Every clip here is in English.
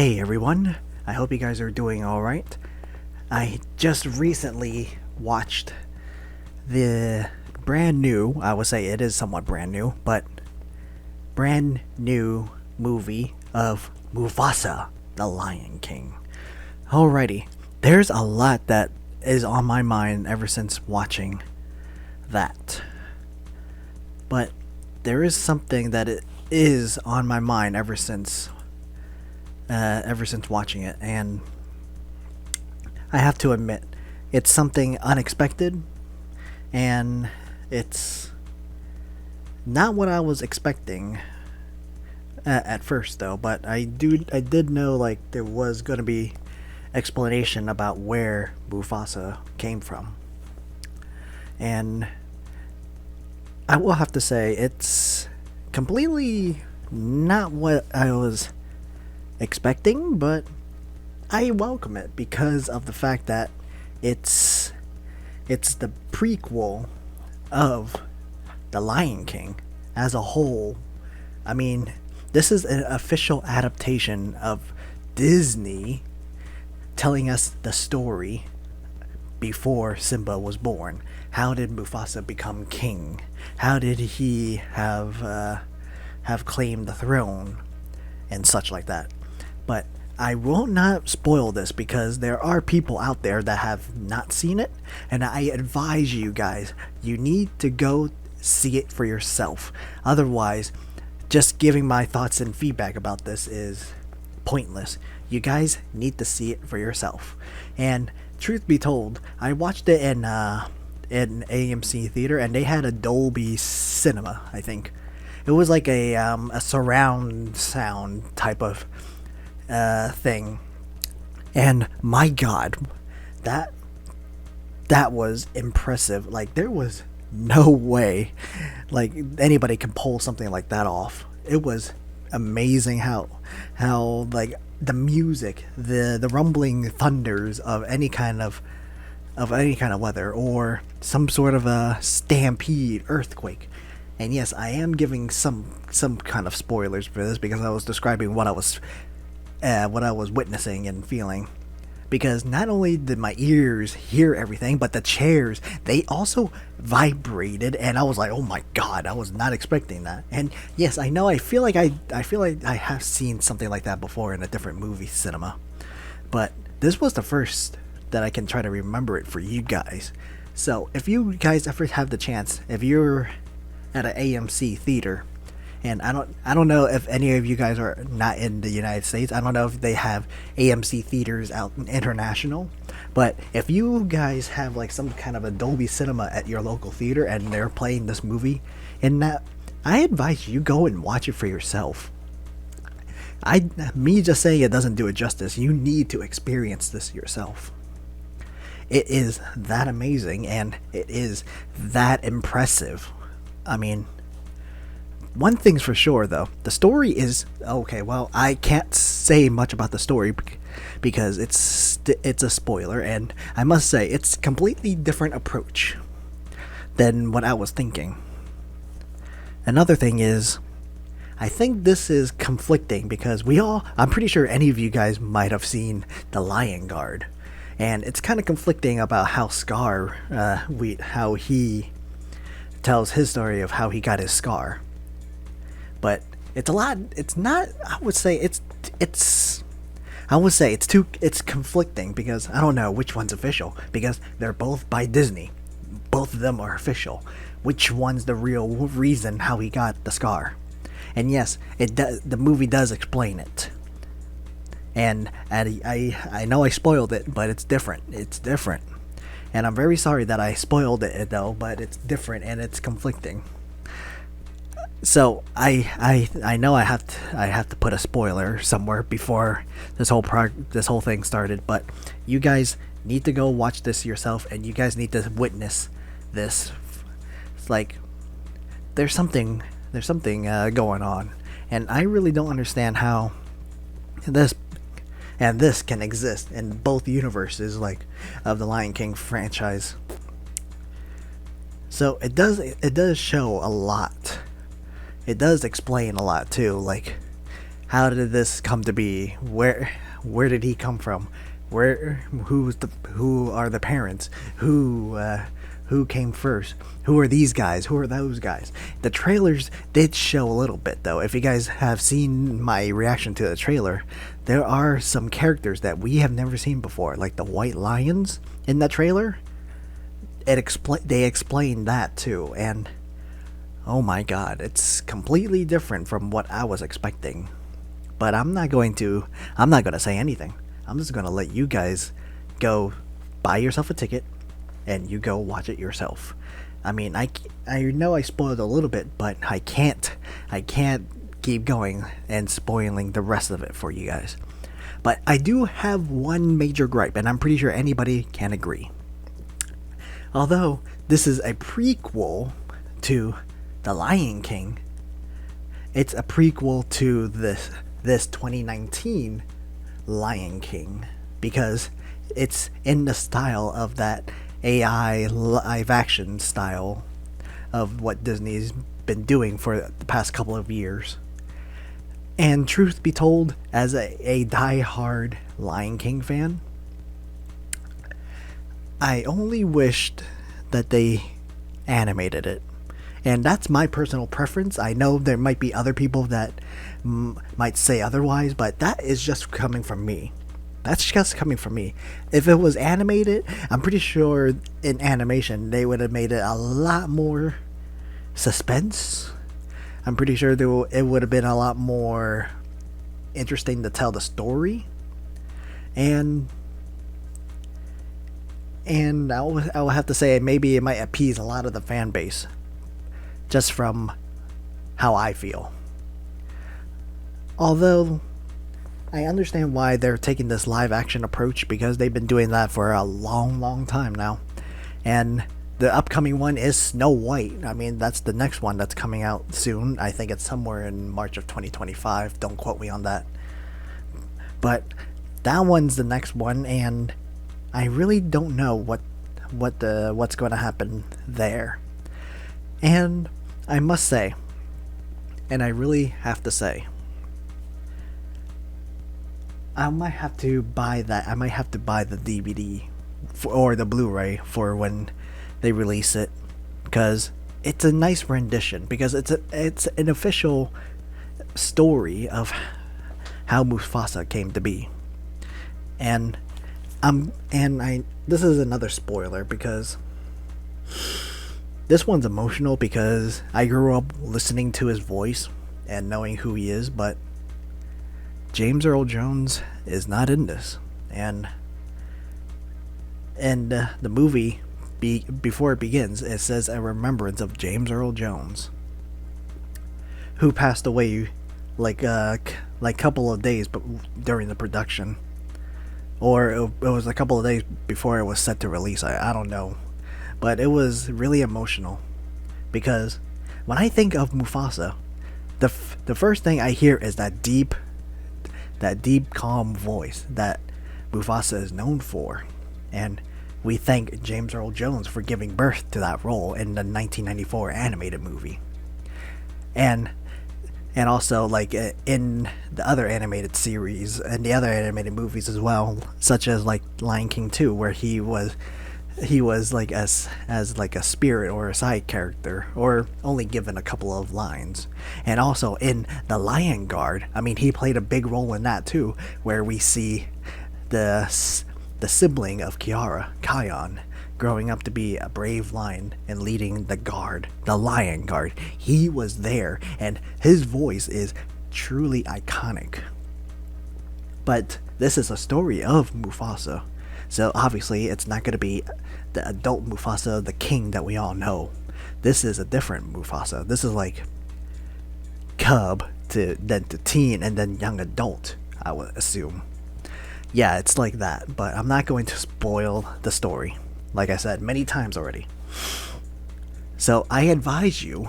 Hey everyone, I hope you guys are doing alright. I just recently watched the brand new, I would say it is somewhat brand new, but brand new movie of Mufasa, the Lion King. Alrighty, there's a lot that is on my mind ever since watching that. But there is something that it is on my mind ever since watching it, and I have to admit, it's something unexpected, and it's not what I was expecting at first, though. But I did know like there was gonna be explanation about where Mufasa came from, and I will have to say it's completely not what I was expecting, but I welcome it because of the fact that it's it's the prequel of The Lion King as a whole. I mean, this is an official adaptation of Disney telling us the story before Simba was born. How did Mufasa become king? How did he have claimed the throne and such like that? But I will not spoil this because there are people out there that have not seen it, and I advise you guys, you need to go see it for yourself. Otherwise, just giving my thoughts and feedback about this is pointless. You guys need to see it for yourself. And truth be told, I watched it in AMC theater, and they had a Dolby Cinema. I think it was like a surround sound type of thing, and my God, that that was impressive. Like there was no way, like anybody can pull something like that off. It was amazing how like the music, the rumbling thunders of any kind of weather or some sort of a stampede, earthquake. And yes, I am giving some kind of spoilers for this because I was describing what I was witnessing and feeling. Because not only did my ears hear everything, but the chairs, they also vibrated, and I was like, "Oh my God, I was not expecting that." And yes, I know, I feel like I have seen something like that before in a different movie cinema, but this was the first that I can try to remember it for you guys. So if you guys ever have the chance, if you're at an AMC theater, and I don't know if any of you guys are not in the United States. I don't know if they have AMC theaters out in international. But if you guys have like some kind of a Dolby Cinema at your local theater and they're playing this movie in that, I advise you go and watch it for yourself. Me just saying it doesn't do it justice. You need to experience this yourself. It is that amazing, and it is that impressive. I mean, one thing's for sure, though. The story is okay. Well, I can't say much about the story because it's a spoiler, and I must say it's completely different approach than what I was thinking. Another thing is, I think this is conflicting because I'm pretty sure any of you guys might have seen The Lion Guard, and it's kind of conflicting about how how he tells his story of how he got his scar. But it's not, it's conflicting because I don't know which one's official because they're both by Disney. Both of them are official. Which one's the real reason how he got the scar? And yes, the movie does explain it. And I know I spoiled it, but it's different. It's different. And I'm very sorry that I spoiled it though, but it's different and it's conflicting. So I know I have to put a spoiler somewhere before this whole thing started, but you guys need to go watch this yourself, and you guys need to witness this. It's like there's something going on, and I really don't understand how this can exist in both universes, like of the Lion King franchise. So it does show a lot. It does explain a lot too, like How did this come to be? Where did he come from? Who are the parents? Who came first? Who are these guys? Who are those guys? The trailers did show a little bit though. If you guys have seen my reaction to the trailer, there are some characters that we have never seen before, like the white lions in the trailer. They explain that too, and oh my god, it's completely different from what I was expecting. But I'm not going to say anything. I'm just going to let you guys go buy yourself a ticket and you go watch it yourself. I mean, I know I spoiled a little bit, but I can't keep going and spoiling the rest of it for you guys. But I do have one major gripe, and I'm pretty sure anybody can agree. Although this is a prequel to The Lion King, it's a prequel to this 2019 Lion King, because it's in the style of that AI live action style of what Disney's been doing for the past couple of years. And truth be told, as a die-hard Lion King fan, I only wished that they animated it. And that's my personal preference. I know there might be other people that might say otherwise, but that is just coming from me. That's just coming from me. If it was animated, I'm pretty sure in animation they would have made it a lot more suspense. I'm pretty sure it would have been a lot more interesting to tell the story. And I will have to say maybe it might appease a lot of the fan base, just from how I feel. Although I understand why they're taking this live action approach, because they've been doing that for a long time now. And the upcoming one is Snow White. I mean, that's the next one that's coming out soon. I think it's somewhere in March of 2025. Don't quote me on that. But that one's the next one, and I really don't know what's going to happen there. And I must say, and I really have to say, I might have to buy that. I might have to buy the DVD or the Blu-ray for when they release it, because it's a nice rendition. Because it's an official story of how Mufasa came to be, and this is another spoiler, because this one's emotional, because I grew up listening to his voice and knowing who he is, but James Earl Jones is not in this. And the movie, before it begins, it says a remembrance of James Earl Jones, who passed away like couple of days but during the production, or it was a couple of days before it was set to release. I don't know, but it was really emotional, because when I think of Mufasa, the first thing I hear is that deep, calm voice that Mufasa is known for. And we thank James Earl Jones for giving birth to that role in the 1994 animated movie. And also, like, in the other animated series and the other animated movies as well, such as like Lion King 2, where he was like as like a spirit or a side character, or only given a couple of lines. And also in The Lion Guard, I mean, he played a big role in that too, where we see the sibling of Kiara, Kion, growing up to be a brave lion and leading the Lion Guard. He was there, and his voice is truly iconic. But this is a story of Mufasa, so obviously it's not going to be the adult Mufasa, the king that we all know. This is a different Mufasa. This is like cub then to teen and then young adult, I would assume. Yeah, it's like that, but I'm not going to spoil the story, like I said many times already. So I advise you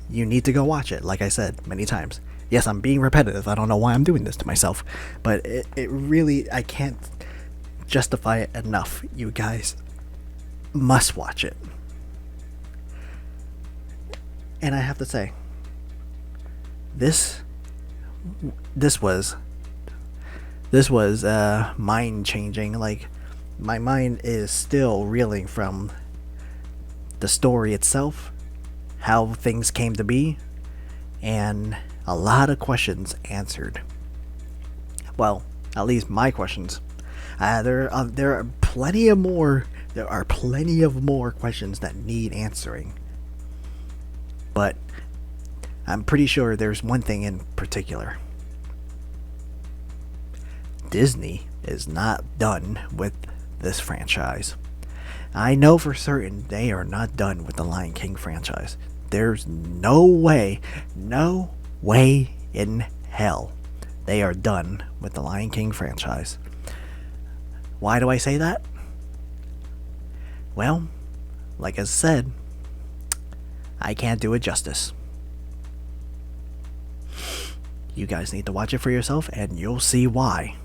need to go watch it, like I said many times. Yes, I'm being repetitive. I don't know why I'm doing this to myself, but it really, I can't justify it enough. You guys must watch it. And I have to say, this this was this was mind changing. Like, my mind is still reeling from the story itself, how things came to be, and a lot of questions answered. Well, at least my questions. There are plenty of more. There are plenty of more questions that need answering. But I'm pretty sure there's one thing in particular. Disney is not done with this franchise. I know for certain they are not done with the Lion King franchise. There's no way in hell they are done with the Lion King franchise. Why do I say that? Well, like I said, I can't do it justice. You guys need to watch it for yourself and you'll see why.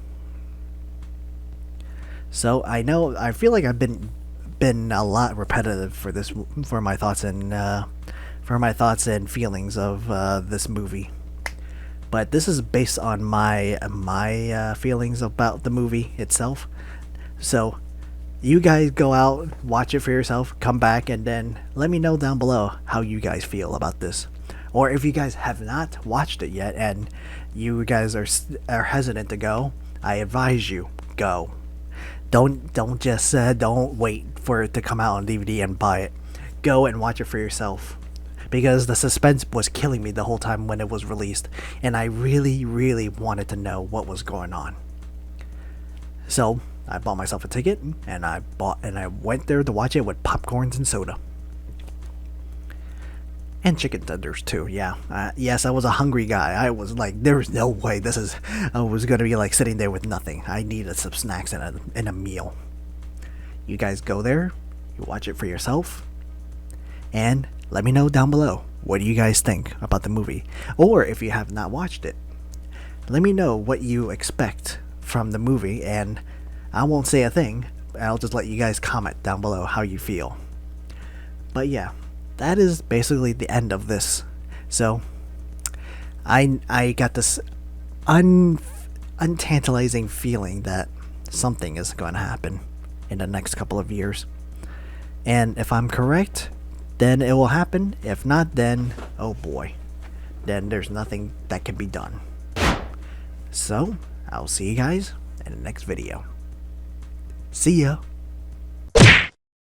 So I feel like I've been a lot repetitive for my thoughts and feelings of this movie. But this is based on my feelings about the movie itself. So you guys go out, watch it for yourself, come back, and then let me know down below how you guys feel about this. Or if you guys have not watched it yet and you guys are hesitant to go, I advise you, go. Don't wait for it to come out on DVD and buy it. Go and watch it for yourself. Because the suspense was killing me the whole time when it was released, and I really, really wanted to know what was going on. So I bought myself a ticket, and I went there to watch it with popcorns and soda. And chicken tenders too, yeah. Yes, I was a hungry guy. I was like, there's no way I was gonna be like sitting there with nothing. I needed some snacks and a meal. You guys go there, you watch it for yourself, and let me know down below, what do you guys think about the movie? Or if you have not watched it, let me know what you expect from the movie, and I won't say a thing. I'll just let you guys comment down below how you feel. But yeah, that is basically the end of this. So I got this untantalizing feeling that something is going to happen in the next couple of years. And if I'm correct, then it will happen. If not, then oh boy, then there's nothing that can be done. So I'll see you guys in the next video. See ya.